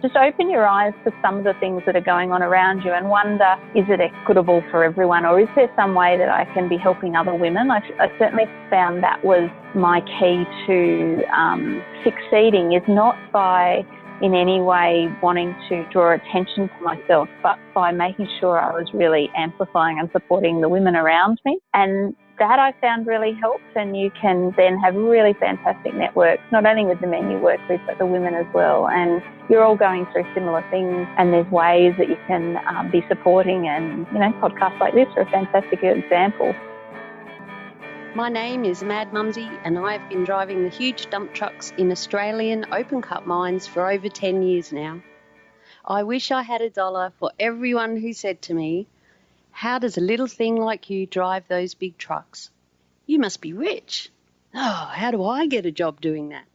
just open your eyes to some of the things that are going on around you and wonder, is it equitable for everyone, or is there some way that I can be helping other women? I certainly found that was my key to succeeding, is not by in any way wanting to draw attention to myself, but by making sure I was really amplifying and supporting the women around me. And that I found really helps, and you can then have really fantastic networks, not only with the men you work with, but the women as well. And you're all going through similar things, and there's ways that you can be supporting, and, you know, podcasts like this are a fantastic example. My name is Mad Mumsy, and I have been driving the huge dump trucks in Australian open-cut mines for over 10 years now. I wish I had $1 for everyone who said to me, "How does a little thing like you drive those big trucks? You must be rich. Oh, how do I get a job doing that?"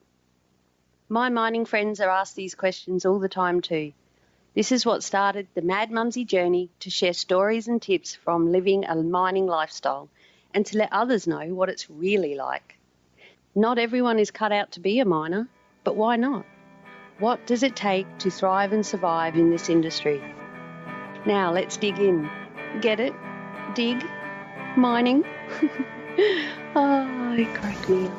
My mining friends are asked these questions all the time too. This is what started the Mad Mumsy journey, to share stories and tips from living a mining lifestyle and to let others know what it's really like. Not everyone is cut out to be a miner, but why not? What does it take to thrive and survive in this industry? Now let's dig in. Get it? Dig? Mining? Oh, it cracked me up.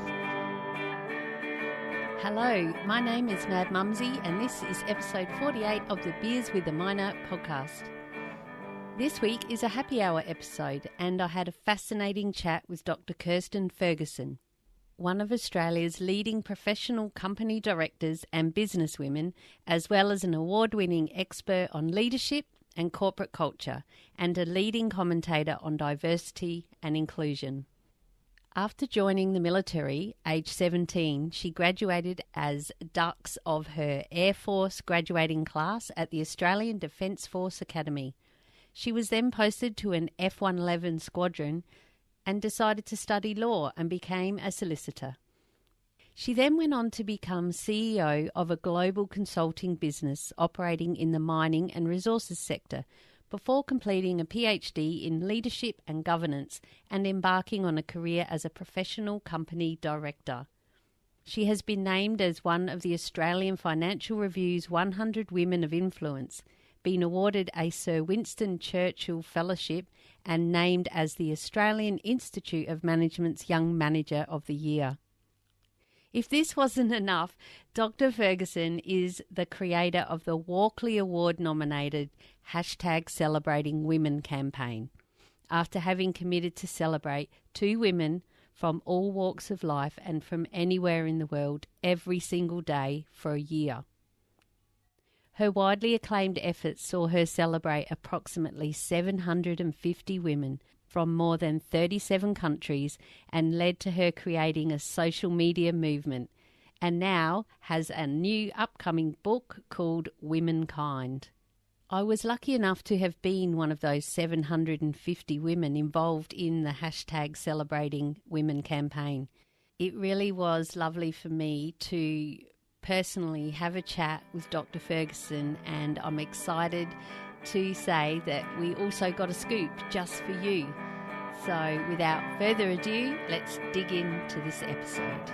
Hello, my name is Mad Mumsy, and this is episode 48 of the Beers with the Miner podcast. This week is a happy hour episode, and I had a fascinating chat with Dr. Kirstin Ferguson, one of Australia's leading professional company directors and businesswomen, as well as an award-winning expert on leadership and corporate culture, and a leading commentator on diversity and inclusion. After joining the military, aged 17, she graduated as Dux of her Air Force graduating class at the Australian Defence Force Academy. She was then posted to an F-111 squadron and decided to study law and became a solicitor. She then went on to become CEO of a global consulting business operating in the mining and resources sector, before completing a PhD in leadership and governance and embarking on a career as a professional company director. She has been named as one of the Australian Financial Review's 100 Women of Influence, been awarded a Sir Winston Churchill Fellowship, and named as the Australian Institute of Management's Young Manager of the Year. If this wasn't enough, Dr. Ferguson is the creator of the Walkley Award-nominated #Celebrating Women campaign, after having committed to celebrate 2 women from all walks of life and from anywhere in the world every single day for a year. Her widely acclaimed efforts saw her celebrate approximately 750 women from more than 37 countries and led to her creating a social media movement, and now has a new upcoming book called Womankind. I was lucky enough to have been one of those 750 women involved in the #Celebrating Women campaign. It really was lovely for me to personally have a chat with Dr. Ferguson, and I'm excited to say that we also got a scoop just for you. So without further ado, let's dig into this episode.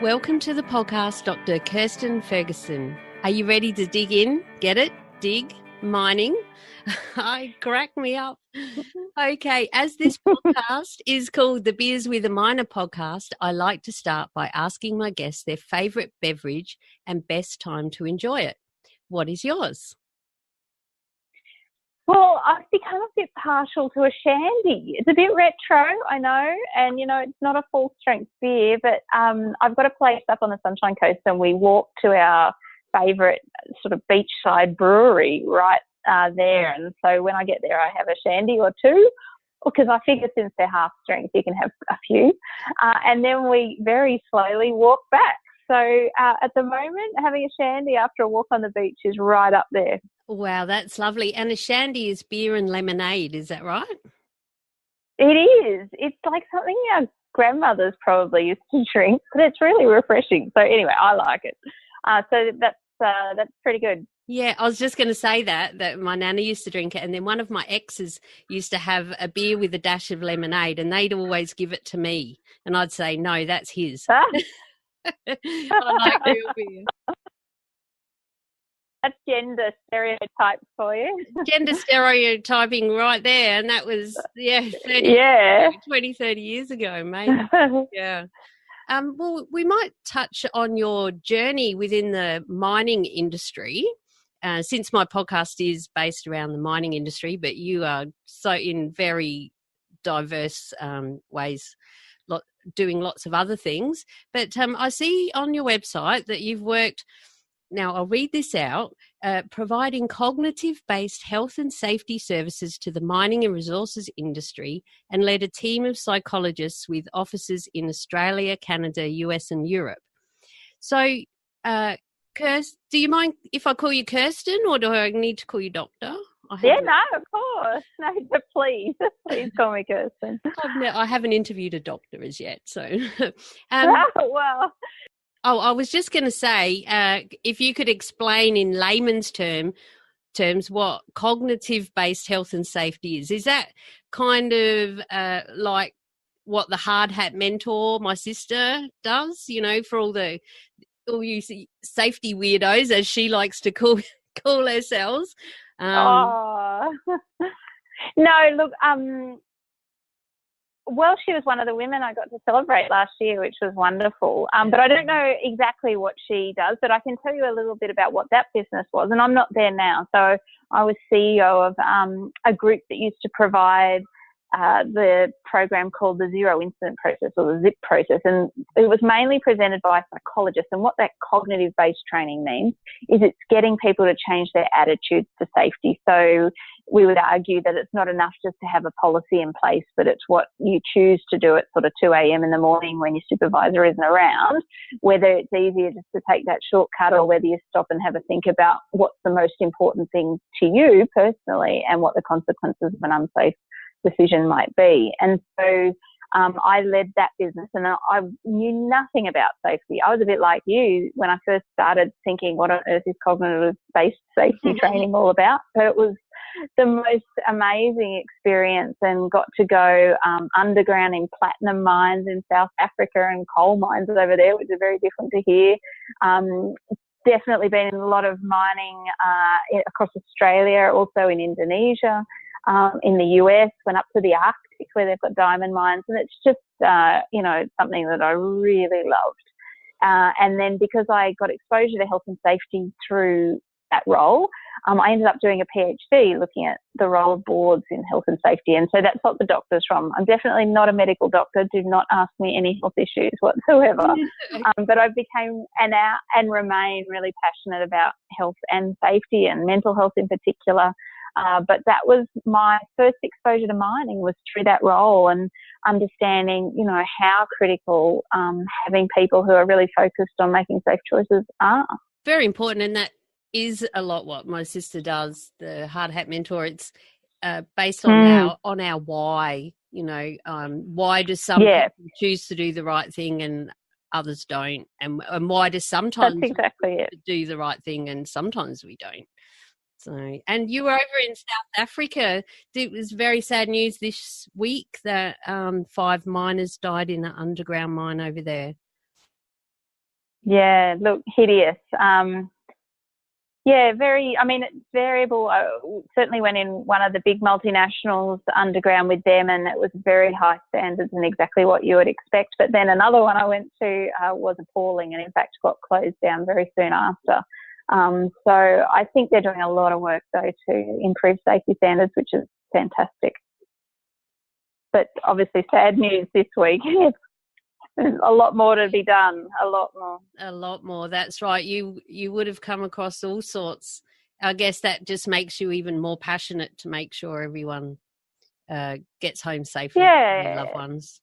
Welcome to the podcast, Dr. Kirstin Ferguson. Are you ready to dig in? Get it? Dig? Mining? I crack me up. Okay, as this podcast is called the Beers with a Miner podcast, I like to start by asking my guests their favourite beverage and best time to enjoy it. What is yours? Well, I've become a bit partial to a shandy. It's a bit retro, I know, and, you know, it's not a full-strength beer, but I've got a place up on the Sunshine Coast, and we walk to our favourite sort of beachside brewery right there. And so when I get there, I have a shandy or two, because I figure since they're half strength, you can have a few. And then we very slowly walk back. So at the moment, having a shandy after a walk on the beach is right up there. Wow, that's lovely. And a shandy is beer and lemonade, is that right? It is. It's like something our grandmothers probably used to drink, but it's really refreshing. So anyway, I like it. So that's pretty good. Yeah, I was just going to say that my nana used to drink it, and then one of my exes used to have a beer with a dash of lemonade, and they'd always give it to me, and I'd say, no, that's his. I like real beer. That's gender stereotypes for you. Gender stereotyping right there. And that was, 20, 30 years ago, maybe. Yeah. Well, we might touch on your journey within the mining industry, since my podcast is based around the mining industry, but you are so in very diverse ways, doing lots of other things. But I see on your website that you've worked, now I'll read this out, providing cognitive-based health and safety services to the mining and resources industry, and led a team of psychologists with offices in Australia, Canada, US and Europe. So, Kirst, do you mind if I call you Kirstin, or do I need to call you doctor? No, of course. No, but please call me Kirstin. I haven't interviewed a doctor as yet, so. Well. Oh, I was just going to say, if you could explain in layman's terms what cognitive-based health and safety is that kind of like what the hard hat mentor, my sister, does, for all you safety weirdos, as she likes to call herself? No, look, well, she was one of the women I got to celebrate last year, which was wonderful. But I don't know exactly what she does, but I can tell you a little bit about what that business was. And I'm not there now. So I was CEO of a group that used to provide the program called the Zero Incident Process, or the ZIP process. And it was mainly presented by psychologists. And what that cognitive-based training means is it's getting people to change their attitudes to safety. So we would argue that it's not enough just to have a policy in place, but it's what you choose to do at sort of 2 a.m. in the morning when your supervisor isn't around, whether it's easier just to take that shortcut or whether you stop and have a think about what's the most important thing to you personally and what the consequences of an unsafe decision might be. And so I led that business, and I knew nothing about safety. I was a bit like you when I first started thinking, what on earth is cognitive-based safety training all about? So it was the most amazing experience, and got to go underground in platinum mines in South Africa and coal mines over there, which are very different to here. Definitely been in a lot of mining across Australia, also in Indonesia. In the US, went up to the Arctic where they've got diamond mines, and it's just, something that I really loved. And then because I got exposure to health and safety through that role, I ended up doing a PhD looking at the role of boards in health and safety. And so that's what the doctor's from. I'm definitely not a medical doctor. Do not ask me any health issues whatsoever. But I became and remain really passionate about health and safety and mental health in particular. But that was my first exposure to mining, was through that role, and understanding, how critical having people who are really focused on making safe choices are. Very important, and that is a lot what my sister does, the Hard Hat Mentor. It's based on our why. Why do some people choose to do the right thing and others don't, and why do sometimes That's exactly it. do the right thing and sometimes we don't. So, and you were over in South Africa. It was very sad news this week that 5 miners died in an underground mine over there. Yeah, look, hideous. It's variable. I certainly went in one of the big multinationals underground with them, and it was very high standards and exactly what you would expect. But then another one I went to was appalling, and in fact got closed down very soon after. So I think they're doing a lot of work, though, to improve safety standards, which is fantastic. But obviously sad news this week. There's a lot more to be done, a lot more. That's right. You would have come across all sorts. I guess that just makes you even more passionate to make sure everyone gets home safely with their loved ones.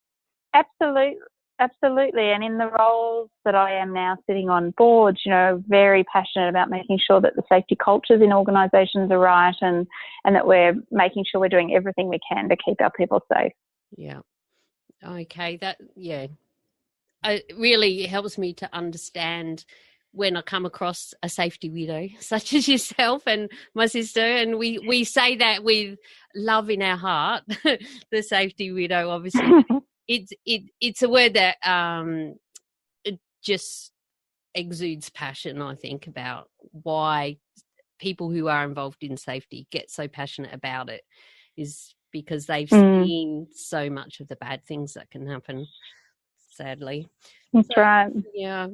Absolutely. And in the roles that I am now sitting on boards, very passionate about making sure that the safety cultures in organisations are right, and that we're making sure we're doing everything we can to keep our people safe. Yeah. Okay. It really helps me to understand when I come across a safety widow such as yourself and my sister, and we say that with love in our heart, the safety widow, obviously. It's a word that just exudes passion, I think, about why people who are involved in safety get so passionate about it, is because they've seen so much of the bad things that can happen, sadly. That's right. Yeah.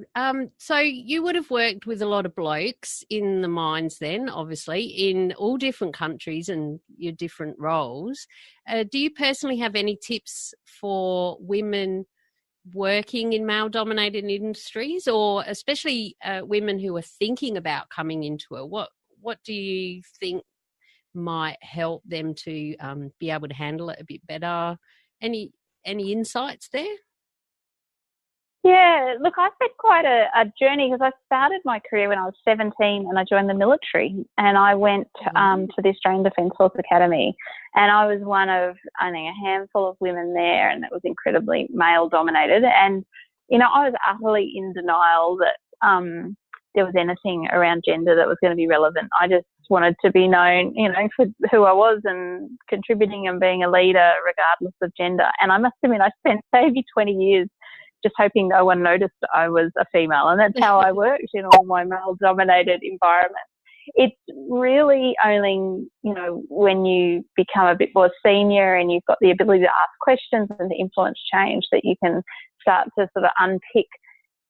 So you would have worked with a lot of blokes in the mines then, obviously, in all different countries and your different roles. Do you personally have any tips for women working in male-dominated industries, or especially women who are thinking about coming into it? What do you think might help them to be able to handle it a bit better? Any insights there? Yeah, look, I've had quite a journey, because I started my career when I was 17 and I joined the military, and I went to the Australian Defence Force Academy, and I was one of, I think, a handful of women there, and it was incredibly male dominated. And, you know, I was utterly in denial that there was anything around gender that was going to be relevant. I just wanted to be known, you know, for who I was and contributing and being a leader regardless of gender. And I must admit, I spent maybe 20 years just hoping no one noticed I was a female. And that's how I worked in all my male-dominated environments. It's really only, you know, when you become a bit more senior and you've got the ability to ask questions and to influence change that you can start to sort of unpick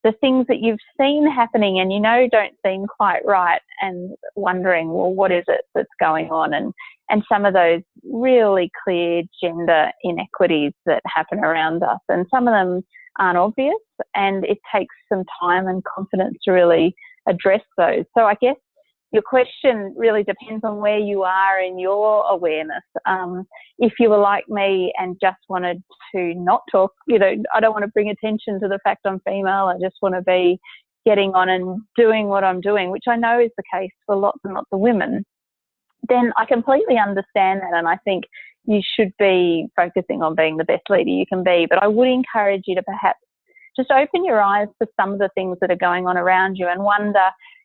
the things that you've seen happening and, you know, don't seem quite right, and wondering, well, what is it that's going on? And some of those really clear gender inequities that happen around us, and some of them aren't obvious, and it takes some time and confidence to really address those. So I guess your question really depends on where you are in your awareness. If you were like me and just wanted to not talk, you know, I don't want to bring attention to the fact I'm female, I just want to be getting on and doing what I'm doing, which I know is the case for lots and lots of women, then I completely understand that, and I think you should be focusing on being the best leader you can be. But I would encourage you to perhaps just open your eyes to some of the things that are going on around you and wonder,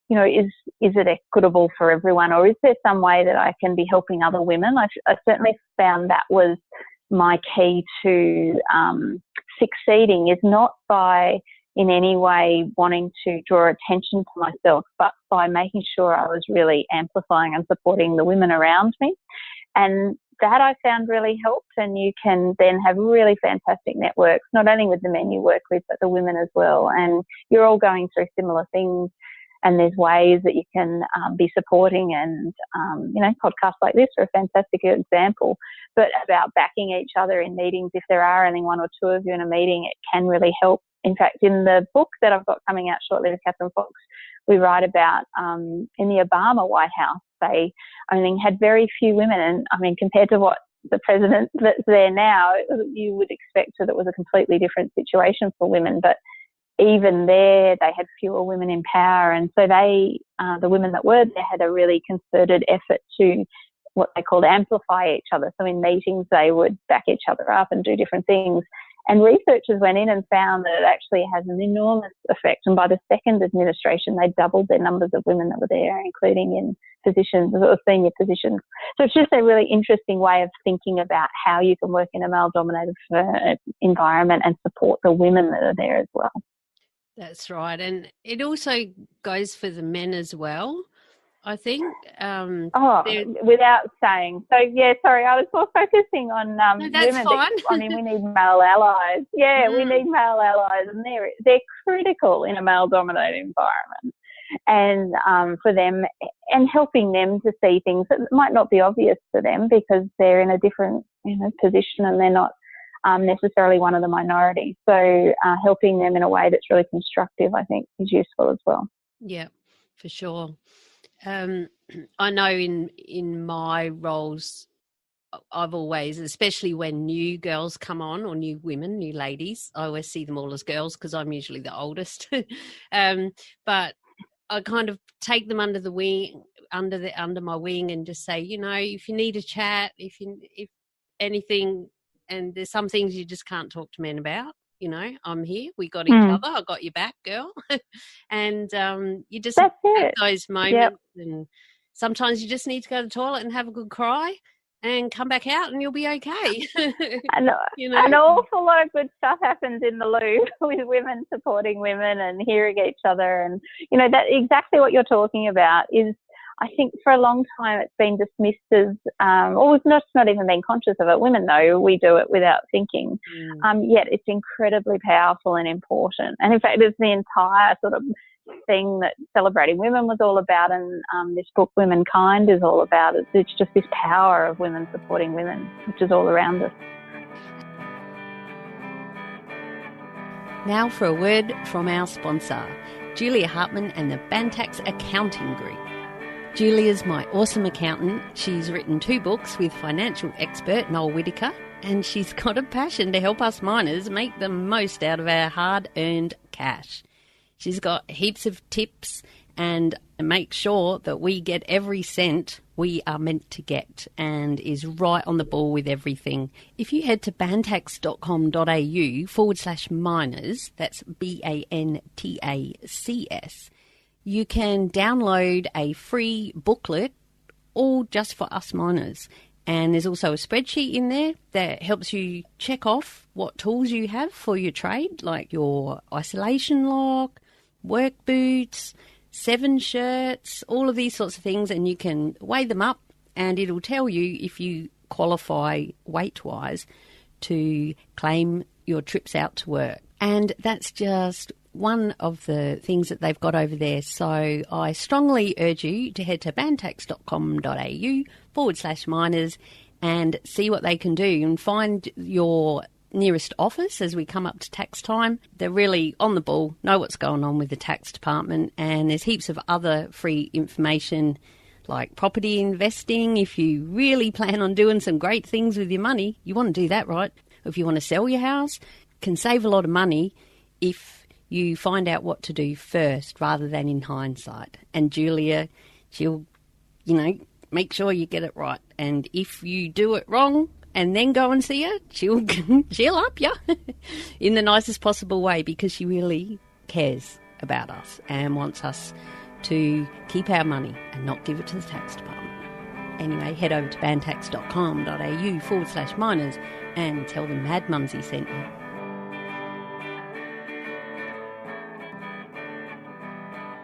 you know, is it equitable for everyone, or is there some way that I can be helping other women? I certainly found that was my key to succeeding, is not by in any way wanting to draw attention to myself, but by making sure I was really amplifying and supporting the women around me. And that I found really helped, and you can then have really fantastic networks, not only with the men you work with, but the women as well. And you're all going through similar things, and there's ways that you can be supporting, and, you know, podcasts like this are a fantastic example, but about backing each other in meetings. If there are only one or two of you in a meeting, it can really help. In fact, in the book that I've got coming out shortly with Catherine Fox, we write about in the Obama White House, they only had very few women. And I mean, compared to what the president that's there now, you would expect that it was a completely different situation for women. But even there, they had fewer women in power. And so they, the women that were there, had a really concerted effort to what they called amplify each other. So in meetings, they would back each other up and do different things. And researchers went in and found that it actually has an enormous effect. And by the second administration, they doubled their numbers of women that were there, including in positions or senior positions. So it's just a really interesting way of thinking about how you can work in a male-dominated environment and support the women that are there as well. That's right. And it also goes for the men as well, I think. Without saying. So, yeah, sorry, I was more focusing on no, that's women. Fine. I mean, we need male allies. Yeah, we need male allies, and they're critical in a male-dominated environment. And for them, and helping them to see things that might not be obvious to them because they're in a different, you know, position, and they're not necessarily one of the minorities. So helping them in a way that's really constructive, I think, is useful as well. Yeah, for sure. I know in my roles, I've always, especially when new girls come on, or new women, new ladies, I always see them all as girls because I'm usually the oldest. But I kind of take them under the wing, under my wing, and just say, you know, if you need a chat, if anything, and there's some things you just can't talk to men about, you know, I'm here. We got each other. I got your back, girl. And you just have those moments. Yep. And sometimes you just need to go to the toilet and have a good cry. and come back out and you'll be okay. And You know? an awful lot of good stuff happens in the loo with women supporting women and hearing each other. And, you know, that exactly what you're talking about is, I think for a long time it's been dismissed as, or it's not even being conscious of it. Women know we do it without thinking. Yet it's incredibly powerful and important. And in fact, it's the entire sort of thing that Celebrating Women was all about, and this book Womankind is all about. It's just this power of women supporting women, which is all around us. Now for a word from our sponsor, Julia Hartman and the Bantax Accounting Group. Julia's my awesome accountant. She's written 2 books with financial expert Noel Whittaker, and she's got a passion to help us miners make the most out of our hard-earned cash. She's got heaps of tips and make sure that we get every cent we are meant to get, and is right on the ball with everything. If you head to bantax.com.au/miners, that's BANTACS, you can download a free booklet all just for us miners. And there's also a spreadsheet in there that helps you check off what tools you have for your trade, like your isolation lock, work boots, 7 shirts, all of these sorts of things, and you can weigh them up and it'll tell you if you qualify weight-wise to claim your trips out to work. And that's just one of the things that they've got over there. So I strongly urge you to head to bantax.com.au/miners and see what they can do, and find your nearest office as we come up to tax time. They're really on the ball, know what's going on with the tax department, and there's heaps of other free information like property investing. If you really plan on doing some great things with your money, you want to do that, right? If you want to sell your house, can save a lot of money if you find out what to do first rather than in hindsight. And Julia, she'll, make sure you get it right. And if you do it wrong and then go and see her, she'll up you in the nicest possible way, because she really cares about us and wants us to keep our money and not give it to the tax department. Anyway, head over to bantax.com.au/miners and tell them Mad Mumsy sent you.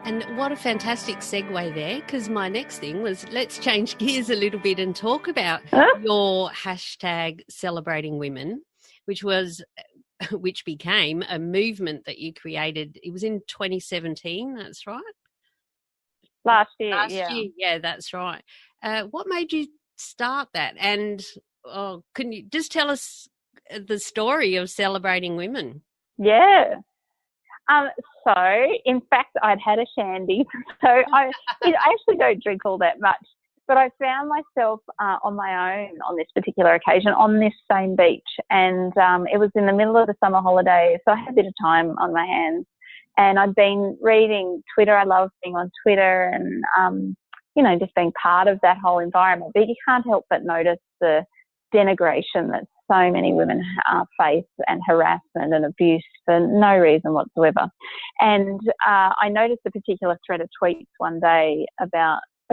And what a fantastic segue there, because my next thing was, let's change gears a little bit and talk about your hashtag Celebrating Women, which became a movement that you created. It was in 2017, that's right? Last year, yeah, that's right. What made you start that? And can you just tell us the story of Celebrating Women? Yeah. So, in fact, I'd had a shandy. So I actually don't drink all that much. But I found myself on my own on this particular occasion on this same beach. And it was in the middle of the summer holidays, so I had a bit of time on my hands. And I'd been reading Twitter. I love being on Twitter and, just being part of that whole environment. But you can't help but notice the denigration that so many women face, and harassment and abuse for no reason whatsoever. And I noticed a particular thread of tweets one day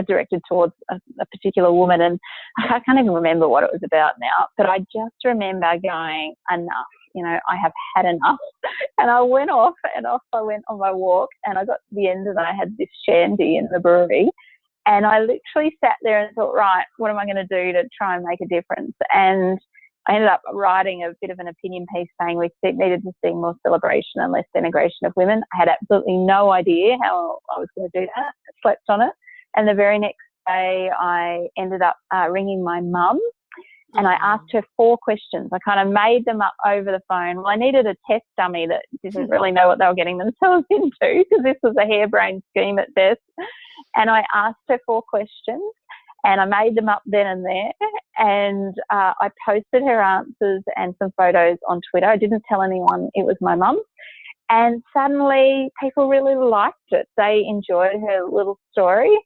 directed towards a particular woman, and I can't even remember what it was about now, but I just remember going, enough, I have had enough. And I went off I went on my walk, and I got to the end and I had this shandy in the brewery. And I literally sat there and thought, right, what am I going to do to try and make a difference? And I ended up writing a bit of an opinion piece saying we needed to see more celebration and less denigration of women. I had absolutely no idea how I was going to do that. I slept on it. And the very next day, I ended up ringing my mum, and I asked her 4 questions. I kind of made them up over the phone. Well, I needed a test dummy that didn't really know what they were getting themselves into, because this was a harebrained scheme at best. And I asked her 4 questions, and I made them up then and there. And I posted her answers and some photos on Twitter. I didn't tell anyone it was my mum. And suddenly people really liked it. They enjoyed her little story.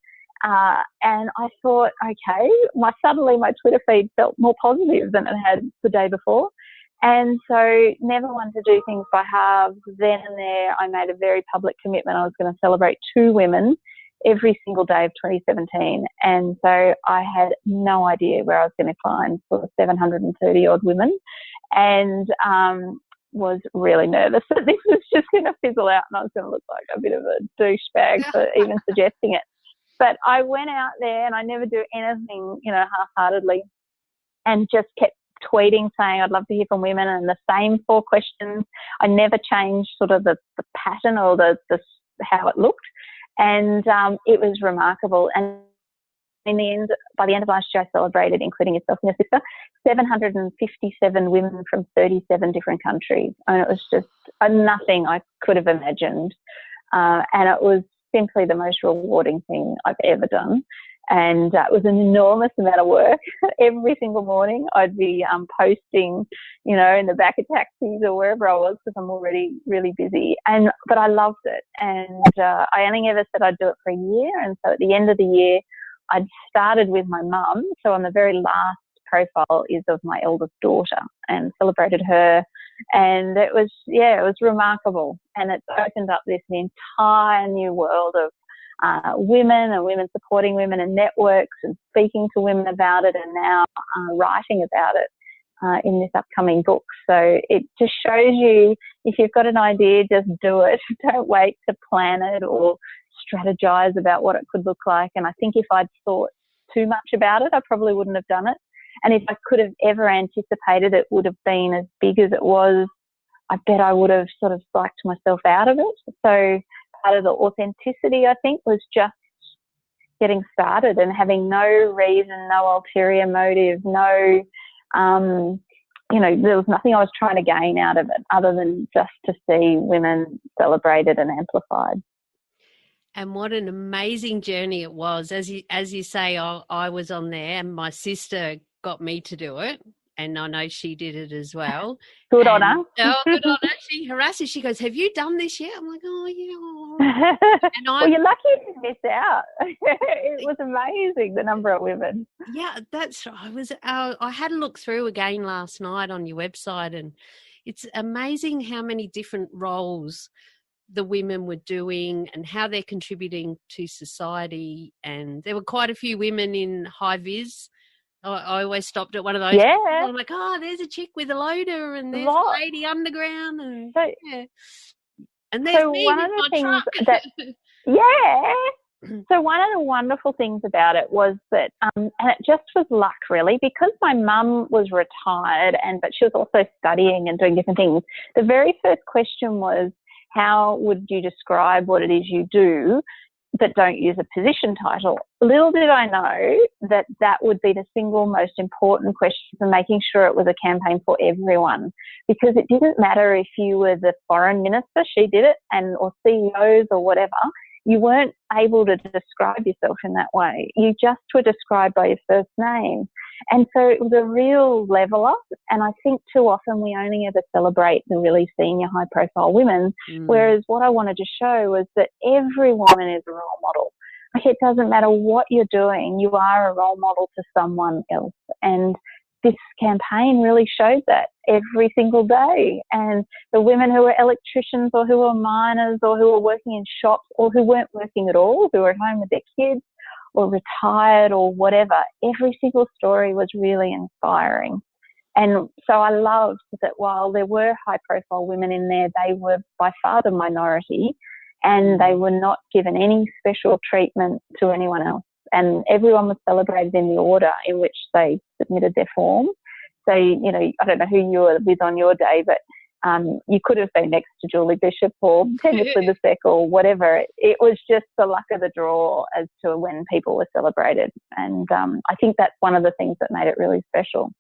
And I thought, okay, suddenly my Twitter feed felt more positive than it had the day before. And so never one to do things by halves. Then and there, I made a very public commitment. I was going to celebrate 2 women every single day of 2017. And so I had no idea where I was going to find sort of 730 odd women, and was really nervous that this was just going to fizzle out and I was going to look like a bit of a douchebag for even suggesting it. But I went out there, and I never do anything, half-heartedly, and just kept tweeting saying I'd love to hear from women, and the same 4 questions. I never changed sort of the pattern or the how it looked, and it was remarkable. And in the end, by the end of last year, I celebrated, including yourself and your sister, 757 women from 37 different countries, and it was just nothing I could have imagined, and it was simply the most rewarding thing I've ever done. And it was an enormous amount of work. Every single morning I'd be posting, in the back of taxis or wherever I was, because I'm already really busy. But I loved it. And I only ever said I'd do it for a year. And so at the end of the year, I'd started with my mum. So on the very last profile is of my eldest daughter, and celebrated her. And it was remarkable. And it's opened up this entire new world of women and women supporting women and networks and speaking to women about it, and now writing about it in this upcoming book. So it just shows you, if you've got an idea, just do it. Don't wait to plan it or strategize about what it could look like. And I think if I'd thought too much about it, I probably wouldn't have done it. And if I could have ever anticipated it would have been as big as it was, I bet I would have sort of psyched myself out of it. So part of the authenticity, I think, was just getting started and having no reason, no ulterior motive, no, there was nothing I was trying to gain out of it other than just to see women celebrated and amplified. And what an amazing journey it was. As you say, I was on there, and my sister got me to do it. And I know she did it as well. Good on her. Oh, good on her. She harasses. She goes, "Have you done this yet?" I'm like, "Oh, yeah." And well, you're lucky you didn't miss out. It was amazing, the number of women. Yeah, that's right. I had a look through again last night on your website, and it's amazing how many different roles the women were doing and how they're contributing to society. And there were quite a few women in high vis. I always stopped at one of those. Yeah. I'm like, there's a chick with a loader, and there's a lady underground, and and there's me one with of the my things truck. So one of the wonderful things about it was that, and it just was luck really, because my mum was retired, but she was also studying and doing different things. The very first question was, how would you describe what it is you do, but don't use a position title? Little did I know that would be the single most important question for making sure it was a campaign for everyone, because it didn't matter if you were the foreign minister, she did it, or CEOs or whatever. You weren't able to describe yourself in that way. You just were described by your first name. And so it was a real level up. And I think too often we only ever celebrate the really senior, high-profile women, whereas what I wanted to show was that every woman is a role model. Like, it doesn't matter what you're doing, you are a role model to someone else. And this campaign really showed that every single day. And the women who were electricians or who were miners or who were working in shops or who weren't working at all, who were at home with their kids or retired or whatever, every single story was really inspiring. And so I loved that while there were high-profile women in there, they were by far the minority, and they were not given any special treatment to anyone else. And everyone was celebrated in the order in which they submitted their form. So, I don't know who you were with on your day, but you could have been next to Julie Bishop or Tanya Slivesek or whatever. It was just the luck of the draw as to when people were celebrated. And I think that's one of the things that made it really special.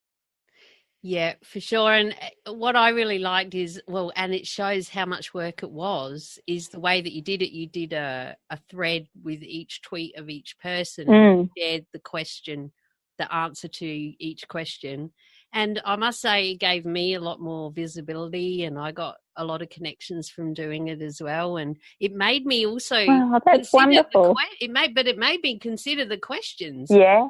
Yeah, for sure. And what I really liked is, and it shows how much work it was, is the way that you did it. You did a thread with each tweet of each person and shared the question, the answer to each question. And I must say it gave me a lot more visibility, and I got a lot of connections from doing it as well. And it made me also that's wonderful. It made me consider the questions. Yeah.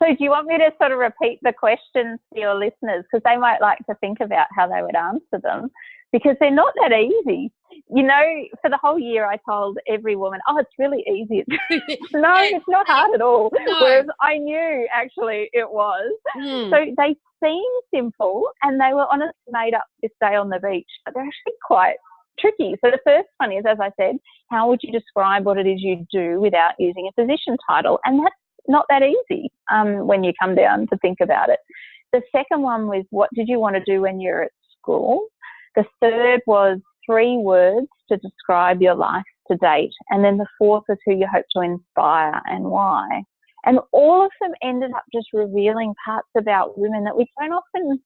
So do you want me to sort of repeat the questions to your listeners? Because they might like to think about how they would answer them, because they're not that easy. for the whole year I told every woman, oh, it's really easy. No, it's not hard at all. No. Whereas I knew actually it was. So they seem simple, and they were honestly made up this day on the beach, but they're actually quite tricky. So the first one is, as I said, how would you describe what it is you do without using a position title? And that's not that easy when you come down to think about it. The second one was, what did you want to do when you're at school? The third was 3 words to describe your life to date. And then the fourth was who you hope to inspire and why. And all of them ended up just revealing parts about women that we don't often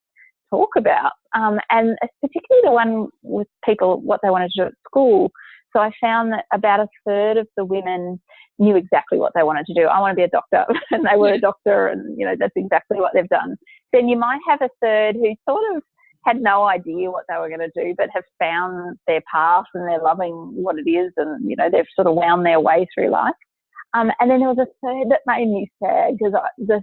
talk about. And particularly the one with people, what they wanted to do at school. So I found that about a third of the women knew exactly what they wanted to do. I want to be a doctor, and they were a doctor, and, that's exactly what they've done. Then you might have a third who sort of had no idea what they were going to do, but have found their path and they're loving what it is, and, they've sort of wound their way through life. And then there was a third that made me sad, because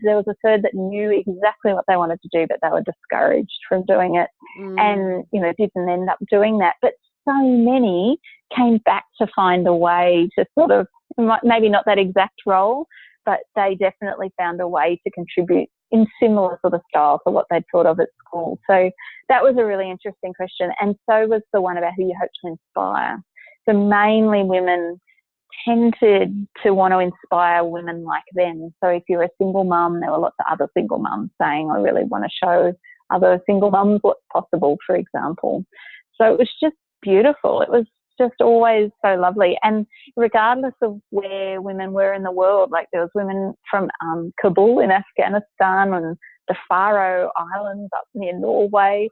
there was a third that knew exactly what they wanted to do, but they were discouraged from doing it and, didn't end up doing that. But so many came back to find a way to sort of, maybe not that exact role, but they definitely found a way to contribute in similar sort of style to what they'd thought of at school. So that was a really interesting question. And so was the one about who you hope to inspire. So mainly women tended to want to inspire women like them. So if you're a single mum, there were lots of other single mums saying, I really want to show other single mums what's possible, for example. So it was just beautiful. It was just always so lovely. And regardless of where women were in the world, like there was women from Kabul in Afghanistan and the Faroe Islands up near Norway,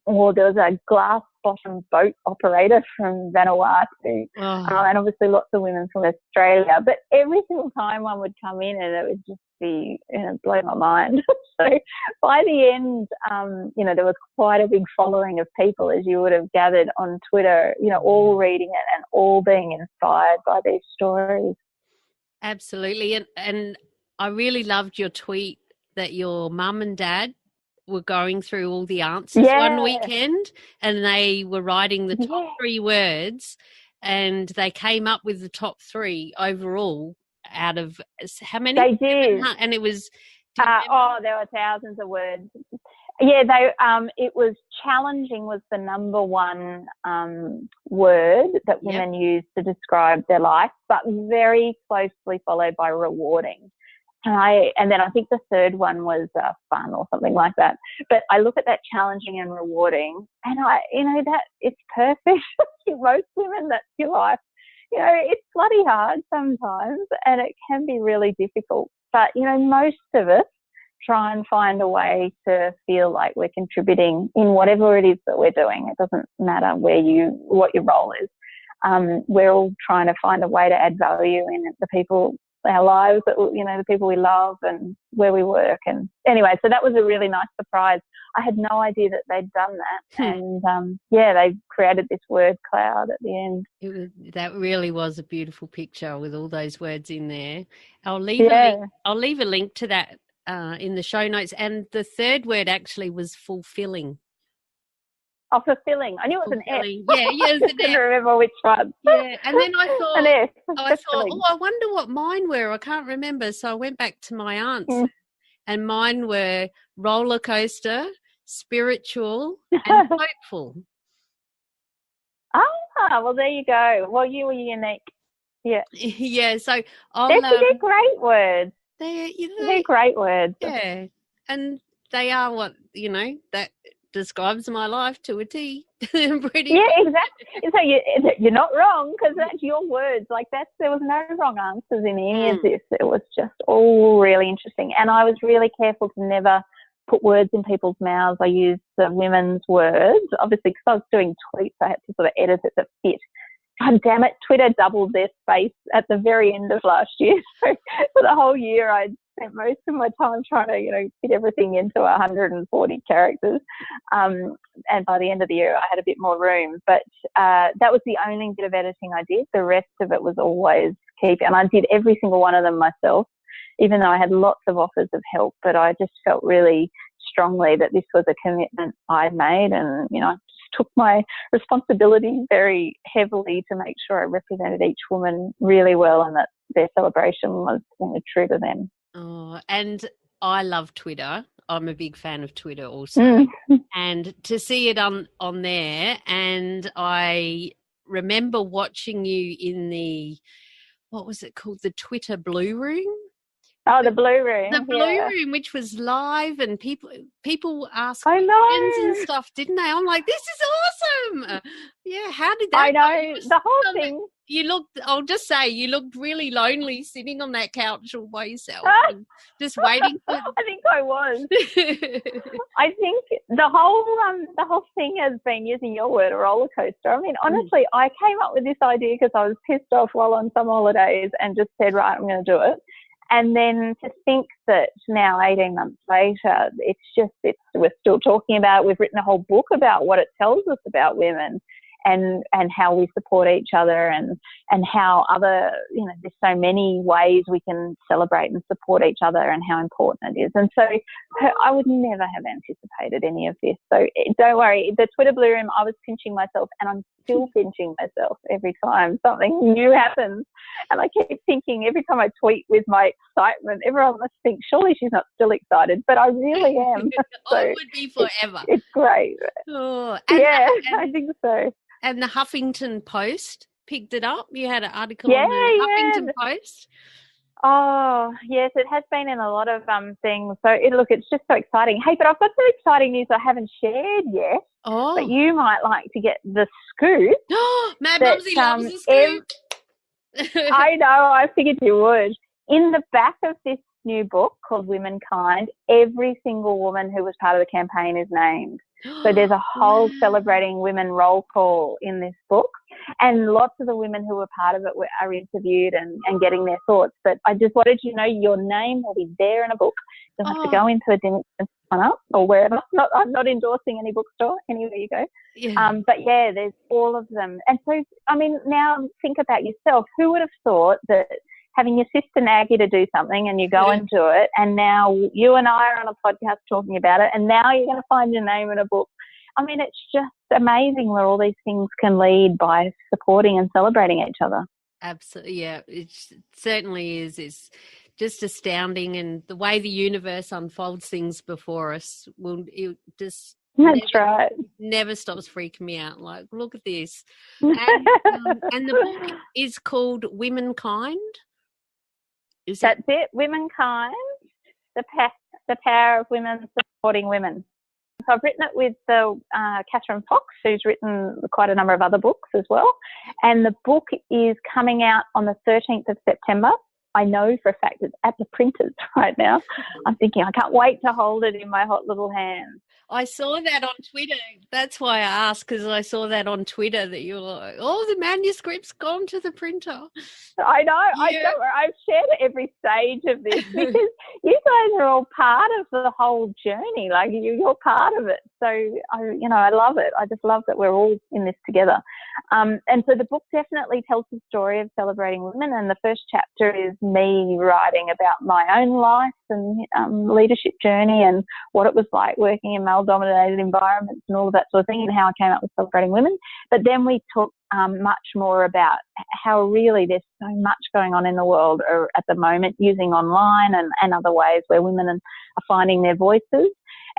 or there was a glass-bottom boat operator from Vanuatu, and obviously lots of women from Australia. But every single time one would come in, and it would just be, blow my mind. So by the end, there was quite a big following of people, as you would have gathered on Twitter, all reading it and all being inspired by these stories. Absolutely. And I really loved your tweet that your mum and dad were going through all the answers one weekend, and they were writing the top 3 words, and they came up with the top 3 overall out of how many? They did. And it was there were thousands of words. Yeah, it was challenging was the number one word that women use to describe their life, but very closely followed by rewarding. And then I think the third one was fun or something like that. But I look at that challenging and rewarding, and that it's perfect. Most women, that's your life. It's bloody hard sometimes, and it can be really difficult. But, most of us try and find a way to feel like we're contributing in whatever it is that we're doing. It doesn't matter what your role is. We're all trying to find a way to add value in the people, our lives, the people we love and where we work. And anyway, so that was a really nice surprise. I had no idea that they'd done that. And they created this word cloud at the end. That really was a beautiful picture with all those words in there. I'll leave a link to that in the show notes. And the third word actually was fulfilling. Oh, fulfilling. I knew it was an F. Yeah, it was an F. I couldn't remember which one. Yeah, and then I thought, an F. I wonder what mine were. I can't remember. So I went back to my aunt's, and mine were roller coaster, spiritual, and hopeful. Well, there you go. Well, you were unique. Yeah. Yeah, so they're great words. They're great words. Yeah, and they are what, that describes my life to a T. Pretty. Yeah, exactly. So you're not wrong, because that's your words. Like there was no wrong answers in any of this. It was just all really interesting. And I was really careful to never put words in people's mouths. I used the women's words, obviously, because I was doing tweets. I had to sort of edit it to fit. God damn it, Twitter doubled their space at the very end of last year. So for the whole year, I spent most of my time trying to, fit everything into 140 characters. And by the end of the year, I had a bit more room. But that was the only bit of editing I did. The rest of it was always keep. And I did every single one of them myself, even though I had lots of offers of help. But I just felt really strongly that this was a commitment I'd made, and, I took my responsibility very heavily to make sure I represented each woman really well and that their celebration was true to them. Oh, and I love Twitter. I'm a big fan of Twitter also. And to see it on there, and I remember watching you in the, what was it called? The Twitter Blue Room? Oh, the Blue Room. The Blue Room, which was live, and people asked I know. questions and stuff, didn't they? I'm like, this is awesome. Yeah, how did that I know. The whole thing. You looked, I'll just say, you looked really lonely sitting on that couch all by yourself, just waiting for... I think I was. I think the whole thing has been, using your word, a roller coaster. I mean, honestly, I came up with this idea because I was pissed off while on some holidays and just said, right, I'm going to do it. And then to think that now, 18 months later, we're still talking about it. We've written a whole book about what it tells us about women and how we support each other and how other, there's so many ways we can celebrate and support each other and how important it is. And so I would never have anticipated any of this. So don't worry, the Twitter Blue Room, I was pinching myself, and I'm still pinching myself every time something new happens. And I keep thinking, every time I tweet with my excitement, everyone must think, surely she's not still excited, but I really am. So it would be forever. It's great. Oh, I think so. And the Huffington Post picked it up. You had an article on the Huffington Post. Oh, yes, it has been in a lot of things. So, it's just so exciting. Hey, but I've got some exciting news I haven't shared yet. Oh. But you might like to get the scoop. Mad Mumsy loves the scoop. I know, I figured you would. In the back of this new book called Womankind, every single woman who was part of the campaign is named. So there's a whole celebrating women roll call in this book, and lots of the women who were part of it are interviewed and getting their thoughts. But I just wanted you to know your name will be there in a book. You'll have to go into a dinner and sign up or wherever. I'm not endorsing any bookstore, anywhere you go. Yeah. But yeah, there's all of them. And so, I mean, now think about yourself. Who would have thought that having your sister nag you to do something and you go and do it, and now you and I are on a podcast talking about it, and now you're going to find your name in a book. I mean, it's just amazing where all these things can lead by supporting and celebrating each other. Absolutely, yeah. It certainly is. It's just astounding, and the way the universe unfolds things before us never stops freaking me out. Like, look at this. And the book is called Womankind. That's it, Womankind, the power of women supporting women. So I've written it with Catherine Fox, who's written quite a number of other books as well. And the book is coming out on the 13th of September. I know for a fact it's at the printers right now. I'm thinking I can't wait to hold it in my hot little hands. I saw that on Twitter. That's why I asked, because I saw that on Twitter that you were like, oh, the manuscript's gone to the printer. I know. Yeah. I've shared every stage of this because you guys are all part of the whole journey. Like, you're part of it. So, I love it. I just love that we're all in this together. And so the book definitely tells the story of celebrating women. And the first chapter is me writing about my own life and leadership journey and what it was like working in male-dominated environments and all of that sort of thing, and how I came up with celebrating women. But then we talk much more about how really there's so much going on in the world at the moment, using online and other ways where women are finding their voices.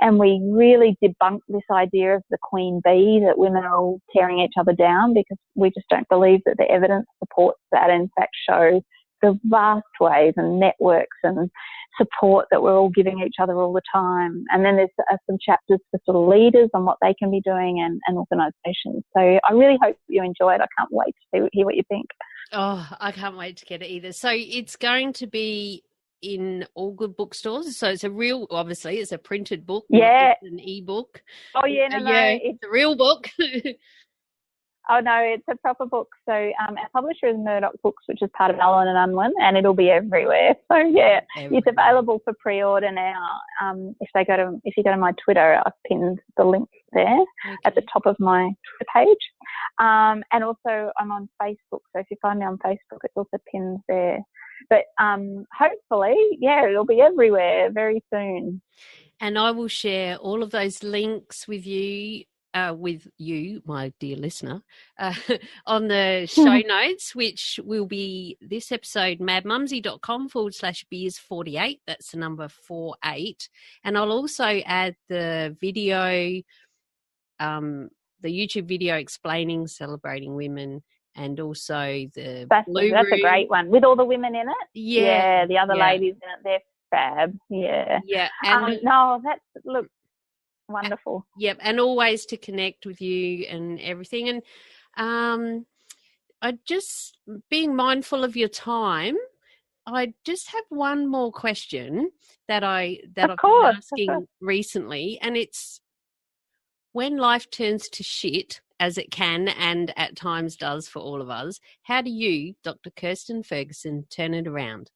And we really debunk this idea of the queen bee, that women are all tearing each other down, because we just don't believe that the evidence supports that. In fact, show the vast ways and networks and support that we're all giving each other all the time. And then there's some chapters for sort of leaders on what they can be doing and organisations. So I really hope you enjoy it. I can't wait to hear what you think. Oh, I can't wait to get it either. So it's going to be in all good bookstores. So it's obviously it's a printed book, not just an e-book. Oh yeah, no, it's a real book. Oh no, it's a proper book. So our publisher is Murdoch Books, which is part of Allen and Unwin, and it'll be everywhere. So yeah, It's available for pre-order now. If you go to my Twitter, I've pinned the link there at the top of my Twitter page. And also I'm on Facebook. So if you find me on Facebook, it's also pinned there. But hopefully, it'll be everywhere very soon. And I will share all of those links with you with you, my dear listener, on the show notes, which will be this episode, madmumsy.com/beers48. That's the number 48. And I'll also add the video, the YouTube video explaining Celebrating Women, and also the that's a great one with all the women in it. Yeah, the other ladies in it, they're fab. Yeah. And look, wonderful. Yep, and always to connect with you and everything. And I just, being mindful of your time, I just have one more question that I've been asking recently, and it's, when life turns to shit, as it can and at times does for all of us, how do you, Dr. Kirstin Ferguson, turn it around?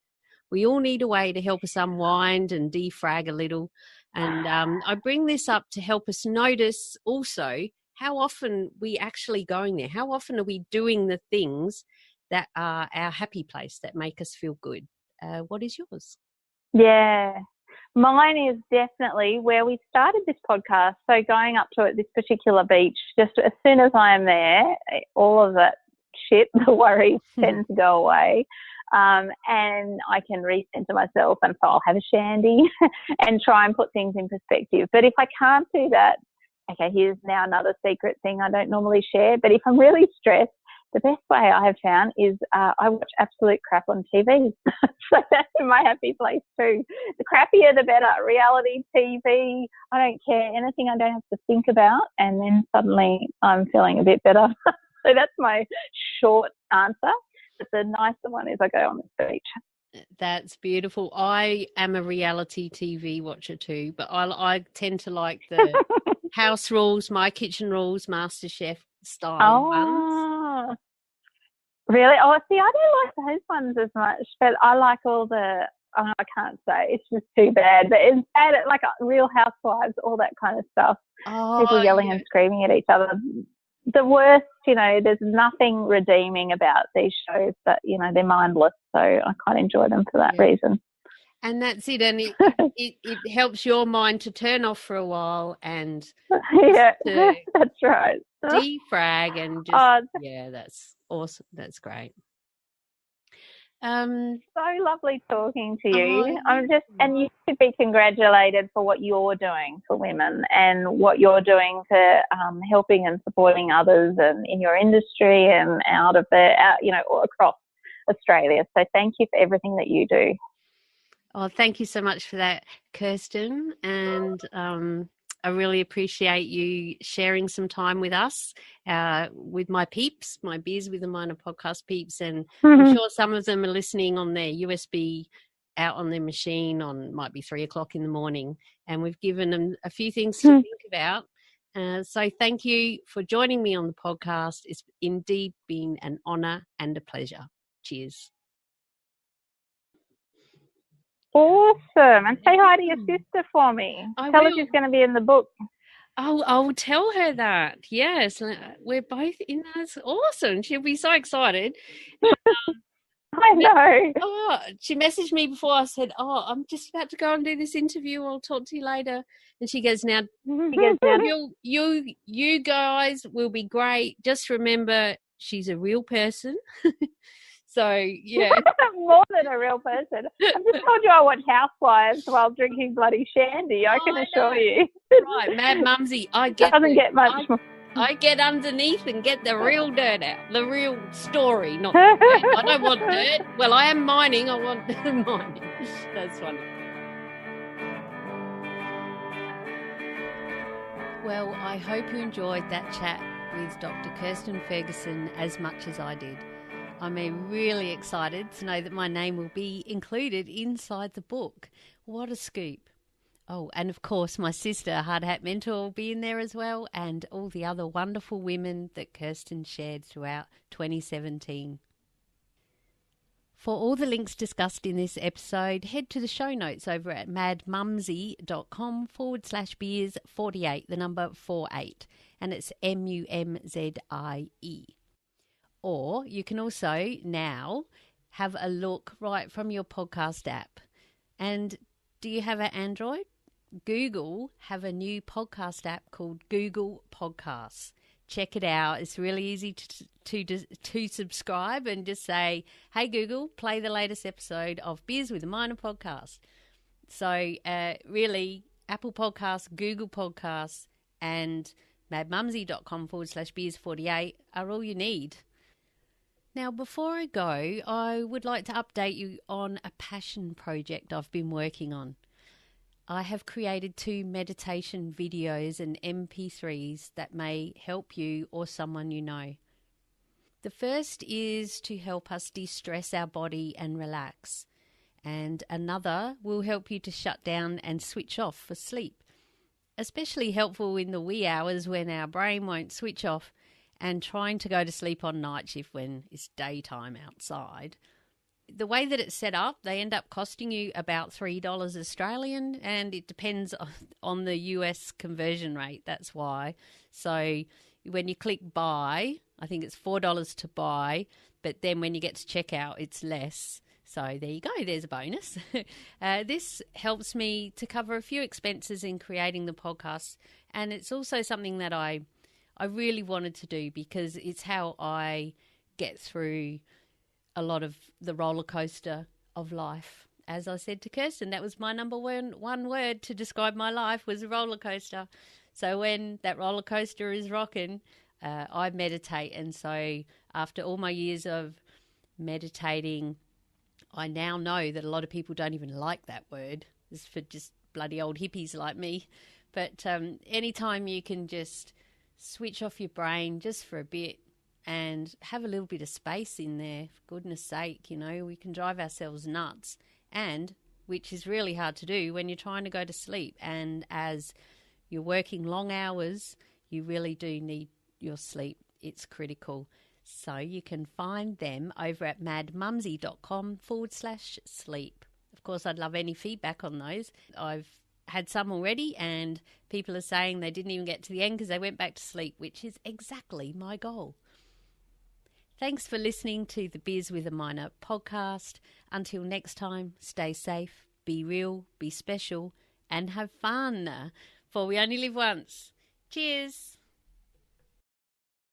We all need a way to help us unwind and defrag a little. And I bring this up to help us notice also how often we actually going there. How often are we doing the things that are our happy place, that make us feel good? What is yours? Yeah, mine is definitely where we started this podcast. So going up to this particular beach, just as soon as I am there, all of that shit, the worries tend to go away. And I can recenter myself, and so I'll have a shandy and try and put things in perspective. But if I can't do that, okay, here's now another secret thing I don't normally share. But if I'm really stressed, the best way I have found is I watch absolute crap on TV. So that's in my happy place too. The crappier, the better. Reality TV, I don't care. Anything I don't have to think about, and then suddenly I'm feeling a bit better. So that's my short answer. But the nicer one is I go on the beach. That's beautiful. I am a reality TV watcher too, but I tend to like the House Rules, My Kitchen Rules, MasterChef style ones. Really? Oh, see, I don't like those ones as much, but I like all the, I can't say, it's just too bad. But it's bad, like Real Housewives, all that kind of stuff. People yelling and screaming at each other. The worst, there's nothing redeeming about these shows, but, they're mindless. So I quite enjoy them for that reason. And that's it. And it helps your mind to turn off for a while and that's right. Defrag and just, that's awesome. That's great. So lovely talking to you. And you should be congratulated for what you're doing for women and what you're doing for helping and supporting others and in your industry and out across Australia. So thank you for everything that you do. Oh, thank you so much for that, Kirstin. And I really appreciate you sharing some time with us, with my peeps, my Beers with a Minor podcast peeps. And I'm sure some of them are listening on their USB out on their machine might be 3:00 in the morning. And we've given them a few things to think about. So thank you for joining me on the podcast. It's indeed been an honour and a pleasure. Cheers. Awesome. And say hi to your sister for me. Tell her she's going to be in the book. Oh, I'll tell her that. Yes. We're both in. That's awesome. She'll be so excited. I know. Oh, she messaged me before. I said, I'm just about to go and do this interview. I'll talk to you later. And she goes, now, you guys will be great. Just remember, she's a real person. So, yeah. More than a real person. I just told you I watch Housewives while drinking bloody shandy, I can assure you. Right, Mad Mumsy, doesn't get much more. I get underneath and get the real dirt out, the real story, not the dirt. I don't want dirt. Well, I am mining. I want mining. That's funny. Well, I hope you enjoyed that chat with Dr. Kirstin Ferguson as much as I did. I'm really excited to know that my name will be included inside the book. What a scoop. Oh, and of course, my sister, Hard Hat Mentor, will be in there as well, and all the other wonderful women that Kirstin shared throughout 2017. For all the links discussed in this episode, head to the show notes over at madmumsy.com/beers48, the number 48, and it's MUMZIE. Or you can also now have a look right from your podcast app. And do you have an Android? Google have a new podcast app called Google Podcasts. Check it out. It's really easy to subscribe and just say, hey, Google, play the latest episode of Beers with a Minor podcast. So really, Apple Podcasts, Google Podcasts, and madmumsy.com/beers48 are all you need. Now, before I go, I would like to update you on a passion project I've been working on. I have created 2 meditation videos and MP3s that may help you or someone you know. The first is to help us de-stress our body and relax, and another will help you to shut down and switch off for sleep, especially helpful in the wee hours when our brain won't switch off and trying to go to sleep on night shift when it's daytime outside. The way that it's set up, they end up costing you about $3 Australian, and it depends on the US conversion rate. That's why. So when you click buy, I think it's $4 to buy, but then when you get to checkout, it's less. So there you go. There's a bonus. This helps me to cover a few expenses in creating the podcast, and it's also something that I really wanted to do because it's how I get through a lot of the roller coaster of life. As I said to Kirstin, that was my number one word to describe my life was a roller coaster. So when that roller coaster is rocking, I meditate. And so after all my years of meditating, I now know that a lot of people don't even like that word. It's for just bloody old hippies like me. But anytime you can just switch off your brain just for a bit, and have a little bit of space in there, for goodness sake, we can drive ourselves nuts, and which is really hard to do when you're trying to go to sleep. And as you're working long hours, you really do need your sleep. It's critical. So you can find them over at madmumsy.com/sleep. Of course, I'd love any feedback on those. I've had some already, and people are saying they didn't even get to the end because they went back to sleep, which is exactly my goal. Thanks for listening to the Beers with a Minor podcast. Until next time, stay safe, be real, be special, and have fun, for we only live once. Cheers.